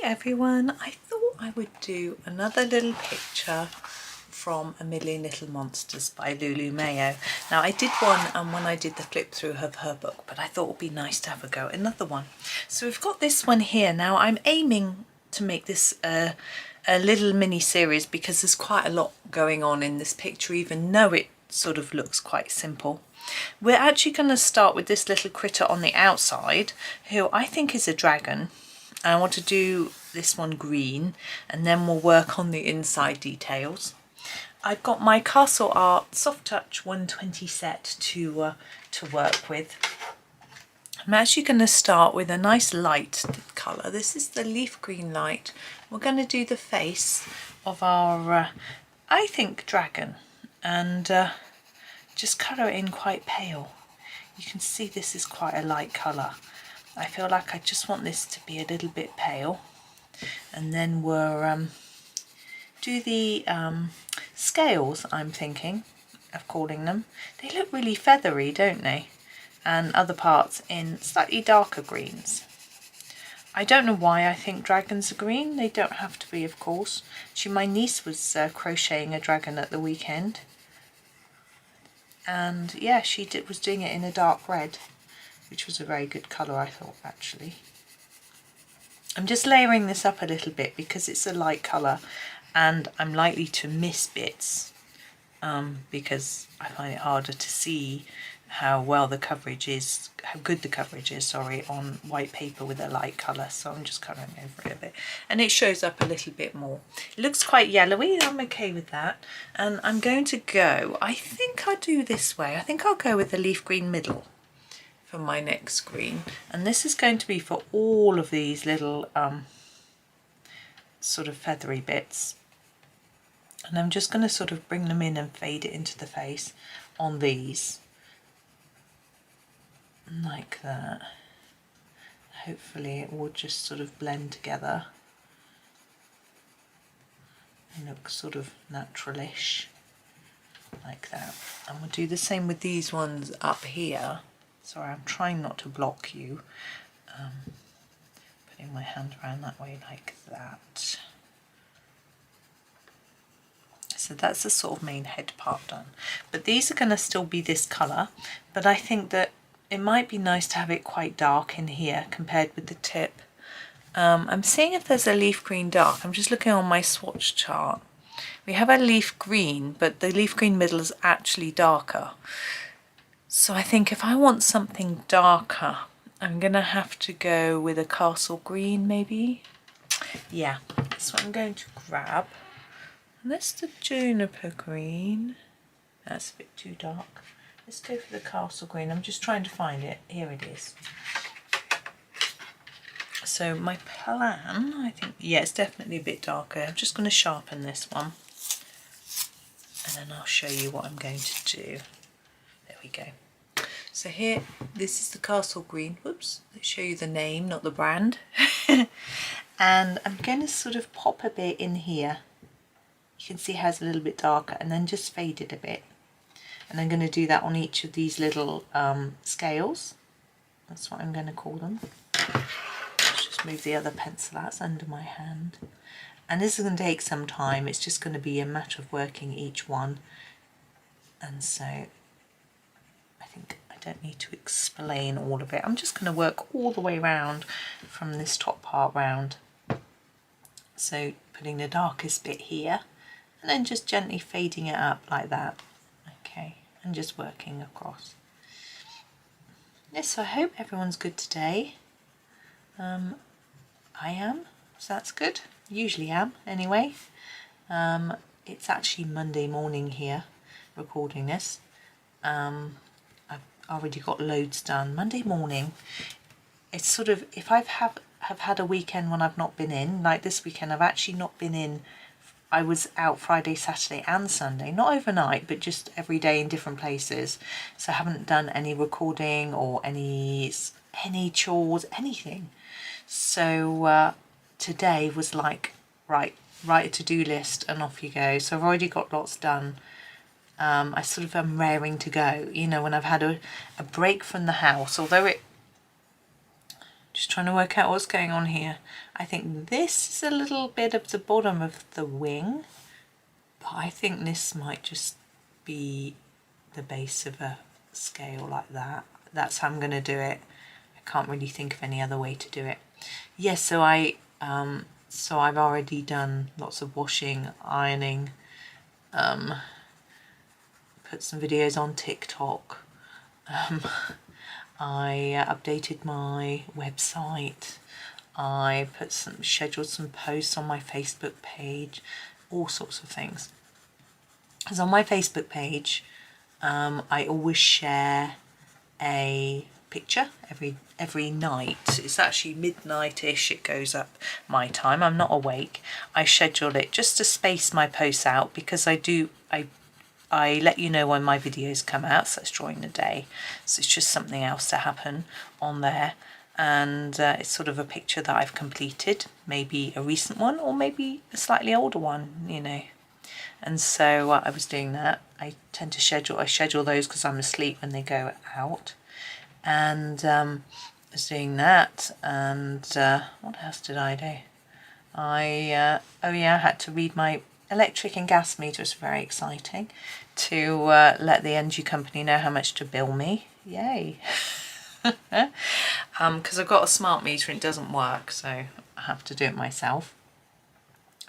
Everyone, I thought I would do another little picture from A Million Little Monsters by Lulu Mayo. Now I did one when I did the flip through of her book, but I thought it would be nice to have a go at another one. So we've got this one here. Now I'm aiming to make this a little mini series because there's quite a lot going on in this picture, even though it sort of looks quite simple. We're actually going to start with this little critter on the outside, who I think is a dragon. I want to do this one green, and then we'll work on the inside details. I've got my Castle Art Soft Touch 120 set to work with. I'm actually going to start with a nice light colour. This is the leaf green light. We're going to do the face of our, I think, dragon, and just colour it in quite pale. You can see this is quite a light colour. I feel like I just want this to be a little bit pale, and then we'll do the scales, I'm thinking of calling them. They look really feathery, don't they? And other parts in slightly darker greens. I don't know why I think dragons are green. They don't have to be, of course. Actually, my niece was crocheting a dragon at the weekend, and yeah, she was doing it in a dark red, which was a very good colour, I thought, actually. I'm just layering this up a little bit because it's a light colour and I'm likely to miss bits because I find it harder to see how well the coverage is, how good the coverage is, sorry, on white paper with a light colour. So I'm just colouring over it a bit, and it shows up a little bit more. It looks quite yellowy, I'm okay with that. And I'm going to go, I think I'll do this way. I think I'll go with the leaf green middle for my next green, and this is going to be for all of these little sort of feathery bits, and I'm just going to sort of bring them in and fade it into the face on these like that. Hopefully it will just sort of blend together and look sort of naturalish like that. And we'll do the same with these ones up here. Sorry, I'm trying not to block you. Putting my hand around that way like that. So that's the sort of main head part done. But these are going to still be this colour, but I think that it might be nice to have it quite dark in here compared with the tip. I'm seeing if there's a leaf green dark. I'm just looking on my swatch chart. We have a leaf green, but the leaf green middle is actually darker. So I think if I want something darker, I'm going to have to go with a castle green maybe. Yeah, that's what I'm going to grab. And that's the juniper green. That's a bit too dark. Let's go for the castle green. I'm just trying to find it. Here it is. So my plan, I think, yeah, it's definitely a bit darker. I'm just going to sharpen this one, and then I'll show you what I'm going to do. There we go. So here, this is the castle green. Whoops, let's show you the name, not the brand. And I'm going to sort of pop a bit in here. You can see how it's a little bit darker, and then just fade it a bit. And I'm going to do that on each of these little scales. That's what I'm going to call them. Let's just move the other pencil out, it's under my hand. And this is going to take some time. It's just going to be a matter of working each one. And so I think I don't need to explain all of it. I'm just going to work all the way around from this top part round. So putting the darkest bit here, and then just gently fading it up like that. Okay, and just working across. Yes, so I hope everyone's good today. I am, so that's good. Usually am, anyway. It's actually Monday morning here, recording this. I've already got loads done. Monday morning, it's sort of, if have had a weekend when I've not been in, like this weekend I've actually not been in. I was out Friday, Saturday and Sunday, not overnight, but just every day in different places. So I haven't done any recording or any chores, anything. So today was like, right, write a to-do list and off you go. So I've already got lots done. I sort of am raring to go, you know, when I've had a break from the house, although just trying to work out what's going on here. I think this is a little bit of the bottom of the wing, but I think this might just be the base of a scale like that. That's how I'm going to do it. I can't really think of any other way to do it. Yes, so I've already done lots of washing, ironing, put some videos on TikTok. I updated my website. I scheduled some posts on my Facebook page, all sorts of things. Because on my Facebook page, I always share a picture every night. It's actually midnight-ish it goes up my time. I'm not awake. I schedule it just to space my posts out, because I let you know when my videos come out, so that's during the day. So it's just something else to happen on there. And it's sort of a picture that I've completed, maybe a recent one or maybe a slightly older one, you know. And so I was doing that. I tend to schedule those because I'm asleep when they go out. And I was doing that. And what else did I do? I had to read my electric and gas meter. It's very exciting to let the energy company know how much to bill me. Yay. Because I've got a smart meter and it doesn't work, so I have to do it myself,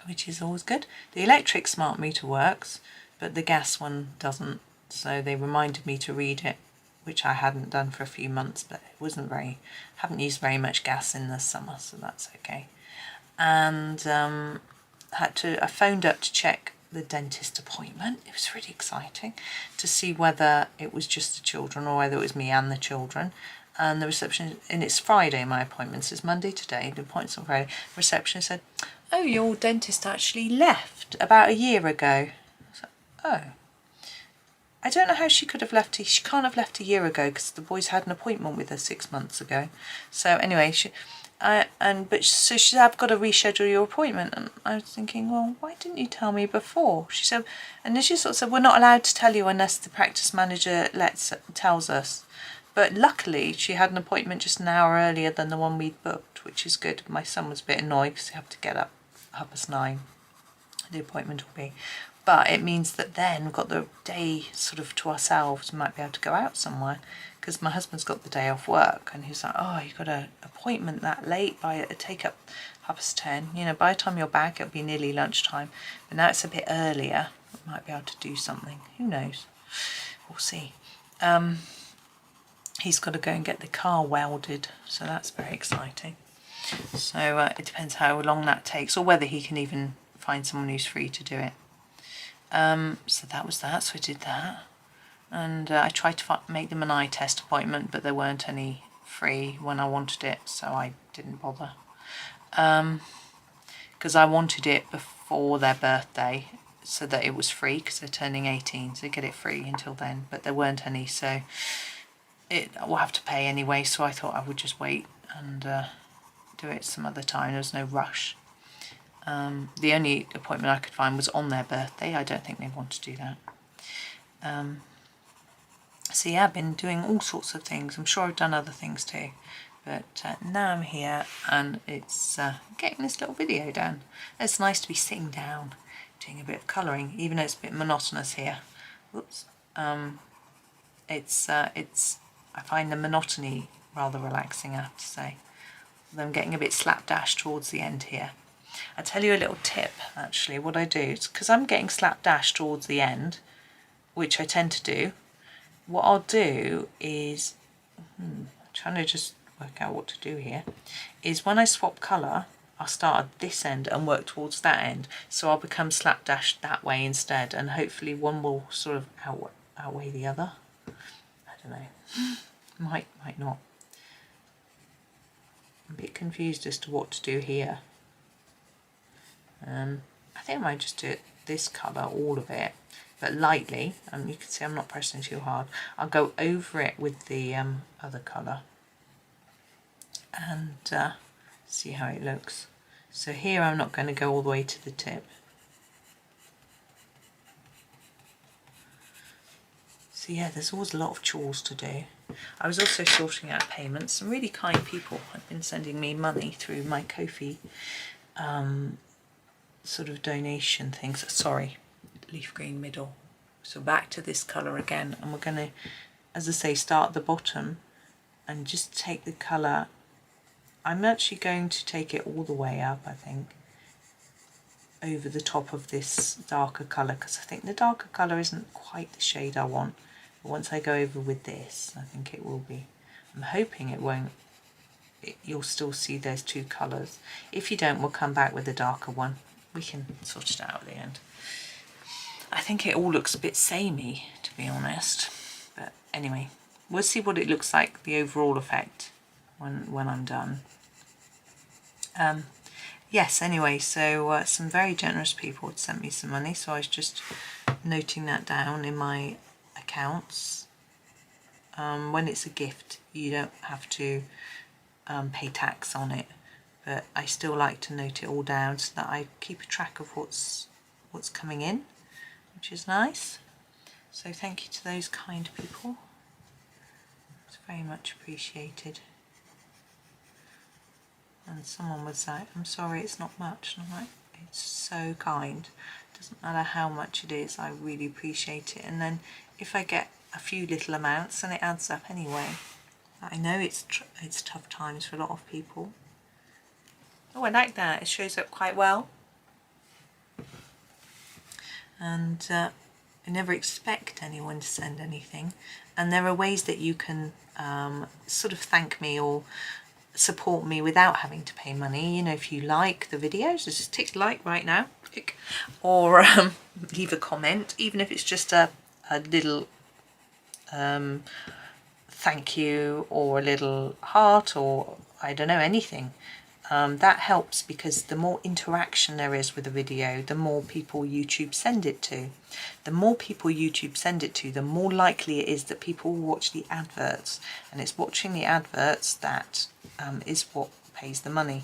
which is always good. The electric smart meter works, but the gas one doesn't, so they reminded me to read it, which I hadn't done for a few months, but it haven't used very much gas in the summer, so that's okay. And I phoned up to check the dentist appointment. It was really exciting to see whether it was just the children or whether it was me and the children. And the reception, and it's Friday, my appointment, so it's Monday today, the appointment's on Friday. The receptionist said, oh, your dentist actually left about a year ago. I was like, oh. I don't know how she could have left. She can't have left a year ago because the boys had an appointment with her 6 months ago. So anyway, so she said, I've got to reschedule your appointment. And I was thinking, well, why didn't you tell me before? She said, and then she sort of said, we're not allowed to tell you unless the practice manager tells us. But luckily, she had an appointment just an hour earlier than the one we'd booked, which is good. My son was a bit annoyed because he had to get up 9:30. The appointment will be. But it means that then we've got the day sort of to ourselves. We might be able to go out somewhere, because my husband's got the day off work, and he's like, oh, you've got an appointment that late, take up 10:30. You know, by the time you're back, it'll be nearly lunchtime. But now it's a bit earlier. We might be able to do something. Who knows? We'll see. He's got to go and get the car welded, so that's very exciting. So it depends how long that takes, or whether he can even find someone who's free to do it. So that was that, so I did that. And I tried to make them an eye test appointment, but there weren't any free when I wanted it, so I didn't bother. Because I wanted it before their birthday, so that it was free, because they're turning 18, so they get it free until then, but there weren't any, so we'll have to pay anyway, so I thought I would just wait and do it some other time. There was no rush. The only appointment I could find was on their birthday. I don't think they want to do that. So yeah, I've been doing all sorts of things. I'm sure I've done other things too, but now I'm here and it's getting this little video done. It's nice to be sitting down doing a bit of colouring, even though it's a bit monotonous here. Whoops. I find the monotony rather relaxing, I have to say. Although I'm getting a bit slapdash towards the end here. I'll tell you a little tip, actually. What I do is, because I'm getting slapdash towards the end, which I tend to do, what I'll do is, I'm trying to just work out what to do here, is when I swap colour, I'll start at this end and work towards that end, so I'll become slapdash that way instead, and hopefully one will sort of outweigh the other. I don't know. Might not. I'm a bit confused as to what to do here. I think I might just do it this colour, all of it, but lightly. You can see I'm not pressing too hard. I'll go over it with the other colour and see how it looks. So here I'm not going to go all the way to the tip. So yeah, there's always a lot of chores to do. I was also sorting out payments. Some really kind people have been sending me money through my Ko-fi sort of donation things. Sorry, leaf green middle. So back to this colour again, and we're going to, as I say, start at the bottom and just take the colour. I'm actually going to take it all the way up, I think, over the top of this darker colour, because I think the darker colour isn't quite the shade I want. But once I go over with this, I think it will be. I'm hoping it won't. You'll still see those two colours. If you don't, we'll come back with a darker one. We can sort it out at the end. I think it all looks a bit samey, to be honest. But anyway, we'll see what it looks like, the overall effect, when I'm done. Yes, anyway, so some very generous people had sent me some money, so I was just noting that down in my accounts. When it's a gift, you don't have to pay tax on it, but I still like to note it all down so that I keep a track of what's coming in, which is nice. So thank you to those kind people. It's very much appreciated. And someone was like, I'm sorry, it's not much. And I'm like, it's so kind. Doesn't matter how much it is, I really appreciate it. And then if I get a few little amounts, then it adds up anyway. I know it's tough times for a lot of people. Oh, I like that. It shows up quite well. And I never expect anyone to send anything. And there are ways that you can sort of thank me or support me without having to pay money. You know, if you like the videos, just tick like right now, click, or leave a comment, even if it's just a little thank you or a little heart, or I don't know, anything. That helps, because the more interaction there is with a video, the more people YouTube send it to. The more people YouTube send it to, the more likely it is that people will watch the adverts, and it's watching the adverts that is what pays the money.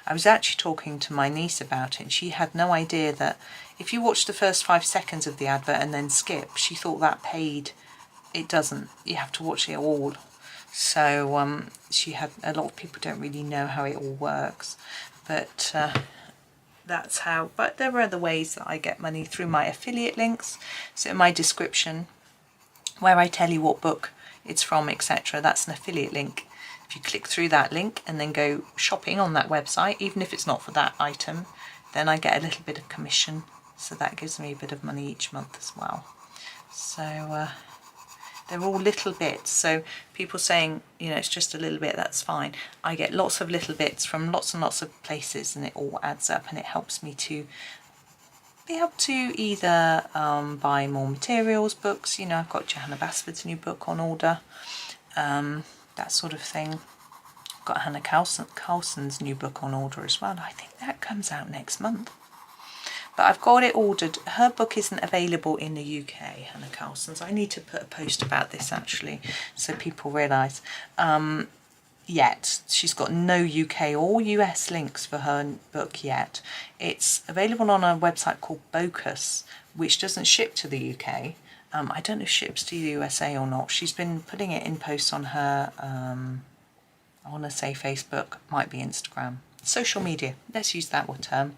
I was actually talking to my niece about it, and she had no idea that if you watch the first 5 seconds of the advert and then skip, she thought that paid. It doesn't. You have to watch it all. So she had, a lot of people don't really know how it all works, but that's how. But there are other ways that I get money through my affiliate links. So in my description, where I tell you what book it's from, etc., that's an affiliate link. If you click through that link and then go shopping on that website, even if it's not for that item, then I get a little bit of commission. So that gives me a bit of money each month as well. So they're all little bits. So people saying, you know, it's just a little bit, that's fine. I get lots of little bits from lots and lots of places, and it all adds up, and it helps me to be able to either buy more materials, books. You know, I've got Johanna Basford's new book on order, that sort of thing. I've got Hannah Carlson's new book on order as well. I think that comes out next month. But I've got it ordered. Her book isn't available in the UK, Hannah Carlson's. I need to put a post about this, actually, so people realise. Yet. She's got no UK or US links for her book yet. It's available on a website called Bocus, which doesn't ship to the UK. I don't know if it ships to the USA or not. She's been putting it in posts on her, I want to say Facebook, might be Instagram. Social media, let's use that term,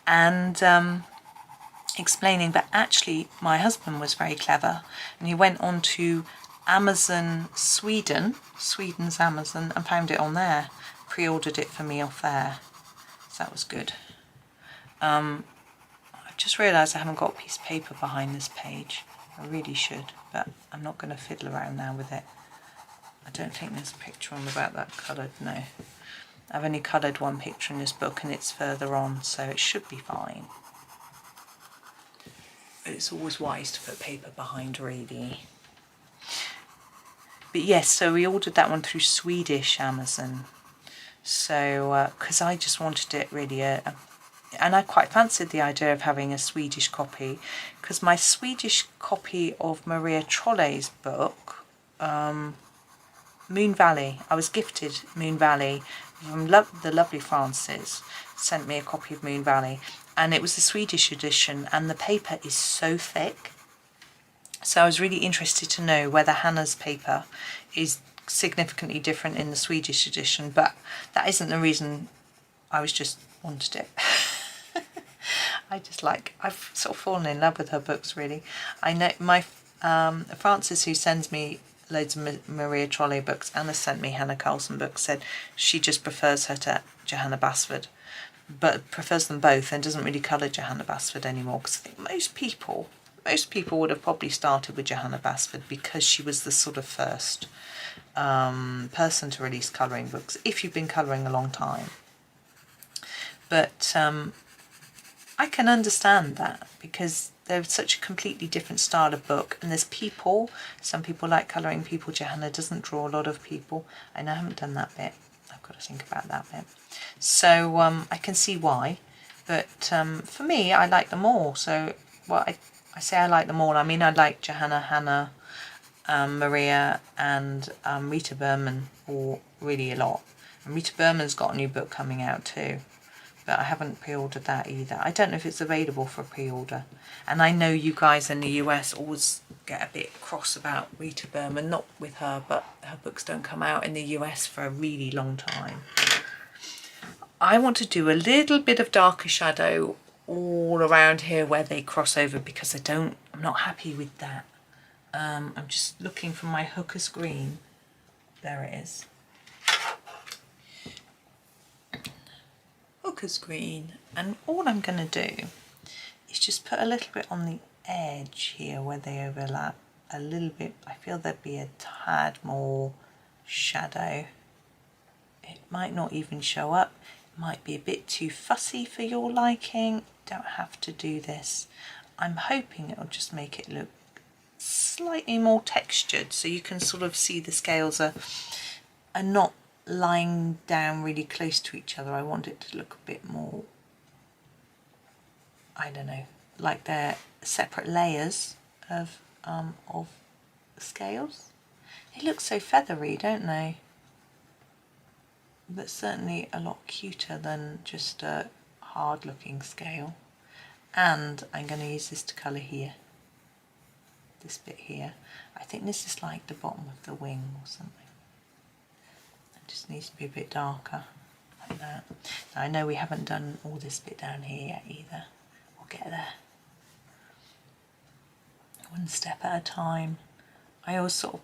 and explaining that actually my husband was very clever, and he went on to Amazon Sweden's Amazon, and found it on there, pre-ordered it for me off there, so that was good. I've just realised I haven't got a piece of paper behind this page. I really should, but I'm not going to fiddle around now with it. I don't think there's a picture on about that coloured, no. I've only coloured one picture in this book, and it's further on, so it should be fine. But it's always wise to put paper behind, really. But yes, so we ordered that one through Swedish Amazon. So, because I just wanted it really, and I quite fancied the idea of having a Swedish copy, because my Swedish copy of Maria Trolle's book, Moon Valley, I was gifted Moon Valley from the lovely Frances, sent me a copy of Moon Valley, and it was the Swedish edition, and the paper is so thick. So I was really interested to know whether Hannah's paper is significantly different in the Swedish edition, but that isn't the reason. I was just wanted it. I've sort of fallen in love with her books, really. I know my Frances, who sends me loads of Maria Trolle books, and has sent me Hannah Carlson books, said she just prefers her to Johanna Basford, but prefers them both and doesn't really colour Johanna Basford anymore, because I think most people would have probably started with Johanna Basford because she was the sort of first person to release colouring books, if you've been colouring a long time. But I can understand that, because they're such a completely different style of book, and there's people, some people like colouring people. Johanna doesn't draw a lot of people. I know I haven't done that bit, I've got to think about that bit. So I can see why, but for me, I like them all. So, well, I say I like them all, I mean I like Johanna, Hannah, Maria and Rita Berman all really a lot. And Rita Berman's got a new book coming out too, but I haven't pre-ordered that either. I don't know if it's available for pre-order. And I know you guys in the US always get a bit cross about Rita Berman, not with her, but her books don't come out in the US for a really long time. I want to do a little bit of darker shadow all around here where they cross over, because I'm not happy with that. I'm just looking for my Hooker's Green. There it is. Hooker's Green. And all I'm going to do is just put a little bit on the edge here where they overlap. A little bit. I feel there'd be a tad more shadow. It might not even show up. It might be a bit too fussy for your liking. Don't have to do this. I'm hoping it'll just make it look slightly more textured, so you can sort of see the scales are not lying down really close to each other. I want it to look a bit more, I don't know, like they're separate layers of scales. They look so feathery, don't they? But certainly a lot cuter than just a hard looking scale. And I'm going to use this to colour here, this bit here. I think this is like the bottom of the wing or something. It just needs to be a bit darker, like that. Now, I know we haven't done all this bit down here yet either. We'll get there. One step at a time. I always sort of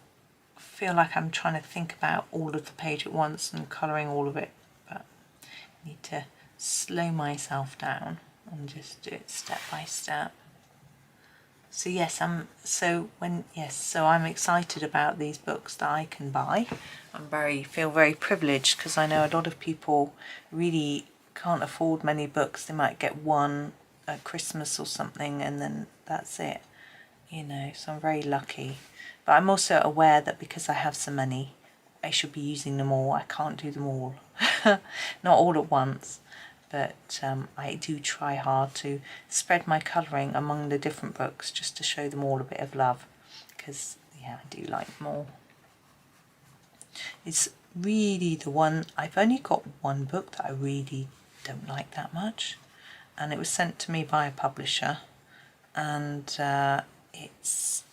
feel like I'm trying to think about all of the page at once and colouring all of it, but I need to slow myself down and just do it step by step. So yes, I'm excited about these books that I can buy. Feel very privileged, because I know a lot of people really can't afford many books. They might get one at Christmas or something, and then that's it, you know. So I'm very lucky, but I'm also aware that because I have so many, I should be using them all. I can't do them all, not all at once. But I do try hard to spread my colouring among the different books, just to show them all a bit of love, because yeah, I do like them all. It's really the one, I've only got one book that I really don't like that much, and it was sent to me by a publisher, and it's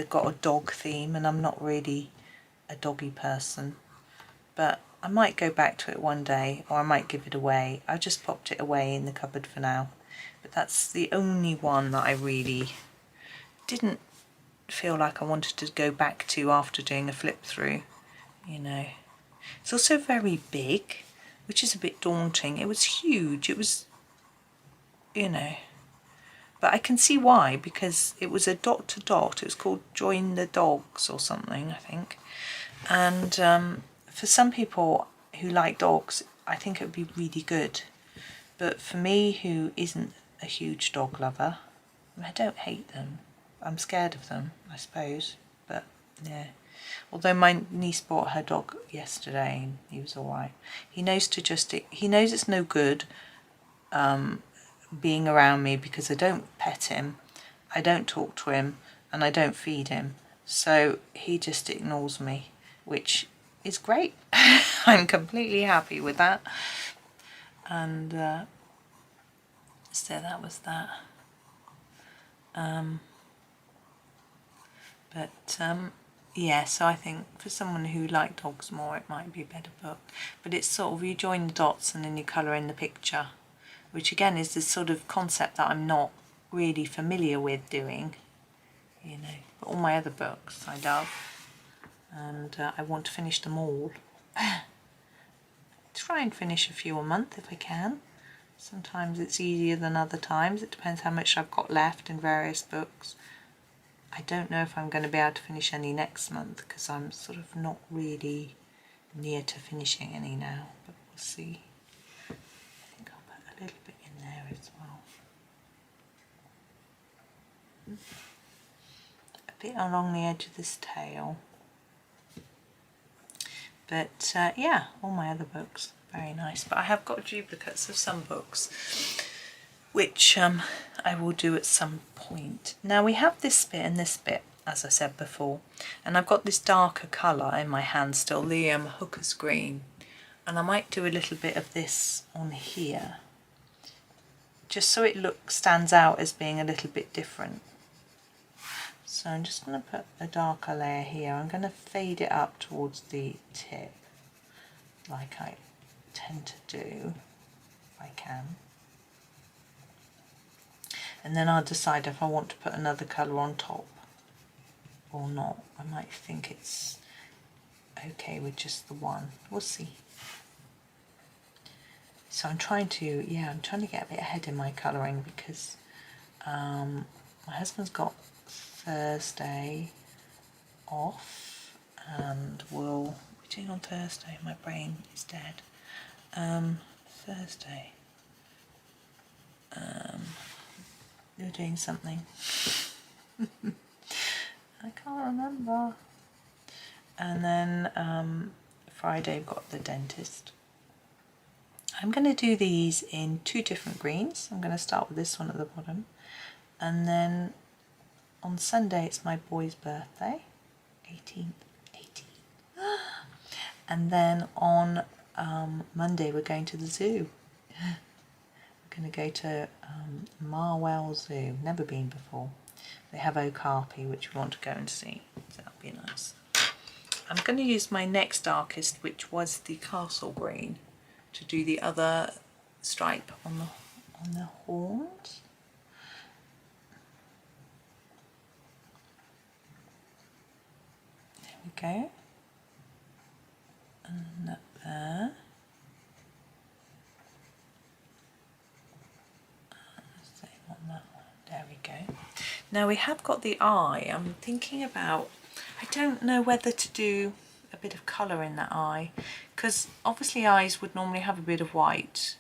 got a dog theme, and I'm not really a doggy person, but I might go back to it one day, or I might give it away. I just popped it away in the cupboard for now. But that's the only one that I really didn't feel like I wanted to go back to after doing a flip through, you know. It's also very big, which is a bit daunting. It was huge. It was, you know. But I can see why, because it was a dot to dot. It was called Join the Dogs or something, I think. And for some people who like dogs, I think it would be really good. But for me, who isn't a huge dog lover, I don't hate them. I'm scared of them, I suppose. But yeah. Although my niece bought her dog yesterday, and he was all right. He knows it's no good being around me, because I don't pet him, I don't talk to him, and I don't feed him. So he just ignores me, which is great. I'm completely happy with that. And so that was that. But yeah, so I think for someone who liked dogs more, it might be a better book. But it's sort of, you join the dots and then you colour in the picture, which again is this sort of concept that I'm not really familiar with doing, you know. But all my other books I love, and I want to finish them all. Try and finish a few a month if I can. Sometimes it's easier than other times. It depends how much I've got left in various books. I don't know if I'm going to be able to finish any next month because I'm sort of not really near to finishing any now, but we'll see. I think I'll put a little bit in there as well. A bit along the edge of this tail. But yeah, all my other books, very nice. But I have got duplicates of some books, which I will do at some point. Now we have this bit and this bit, as I said before, and I've got this darker colour in my hand still, the Hooker's Green, and I might do a little bit of this on here, just so it stands out as being a little bit different. So I'm just going to put a darker layer here. I'm going to fade it up towards the tip, like I tend to do, if I can. And then I'll decide if I want to put another colour on top or not. I might think it's okay with just the one. We'll see. So I'm trying to, I'm trying to get a bit ahead in my colouring because my husband's got Thursday off, and we're doing on Thursday. My brain is dead. Thursday. You're doing something. I can't remember. And then Friday we've got the dentist. I'm going to do these in 2 different greens. I'm going to start with this one at the bottom, and then on Sunday it's my boy's birthday, 18. And then on Monday we're going to the zoo. We're going to go to Marwell Zoo, never been before. They have Okapi, which we want to go and see, so that'll be nice. I'm going to use my next darkest, which was the Castle Green, to do the other stripe on the horns. There we go. And up there. Same on that one. There we go. Now we have got the eye. I'm thinking about, I don't know whether to do a bit of colour in that eye, because obviously eyes would normally have a bit of white,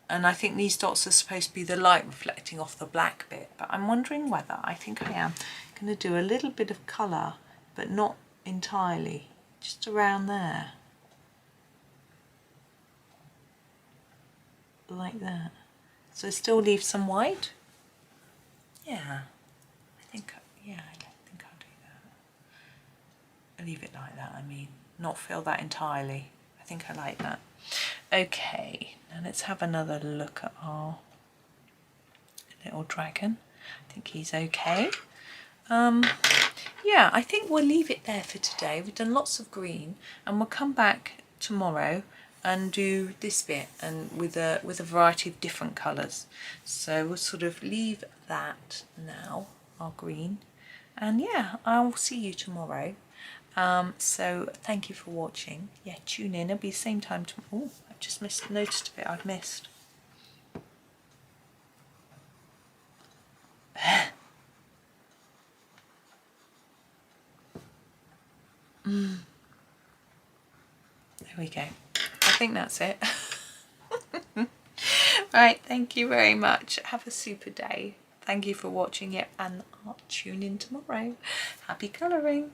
and I think these dots are supposed to be the light reflecting off the black bit, but I'm wondering whether, I think I am going to do a little bit of colour, but not entirely, just around there, like that, so still leave some white. Yeah, I think I'll do that. I'll leave it like that, I mean, not fill that entirely. I think I like that. Okay, now let's have another look at our little dragon. I think he's okay. Yeah, I think we'll leave it there for today. We've done lots of green, and we'll come back tomorrow and do this bit, and with a variety of different colours. So we'll sort of leave that now, our green, and yeah, I'll see you tomorrow. So thank you for watching. Yeah, tune in. It'll be the same time tomorrow. Oh, I've just noticed a bit I've missed. There we go. I think that's it. Right, thank you very much. Have a super day. Thank you for watching it, and I'll tune in tomorrow. Happy colouring.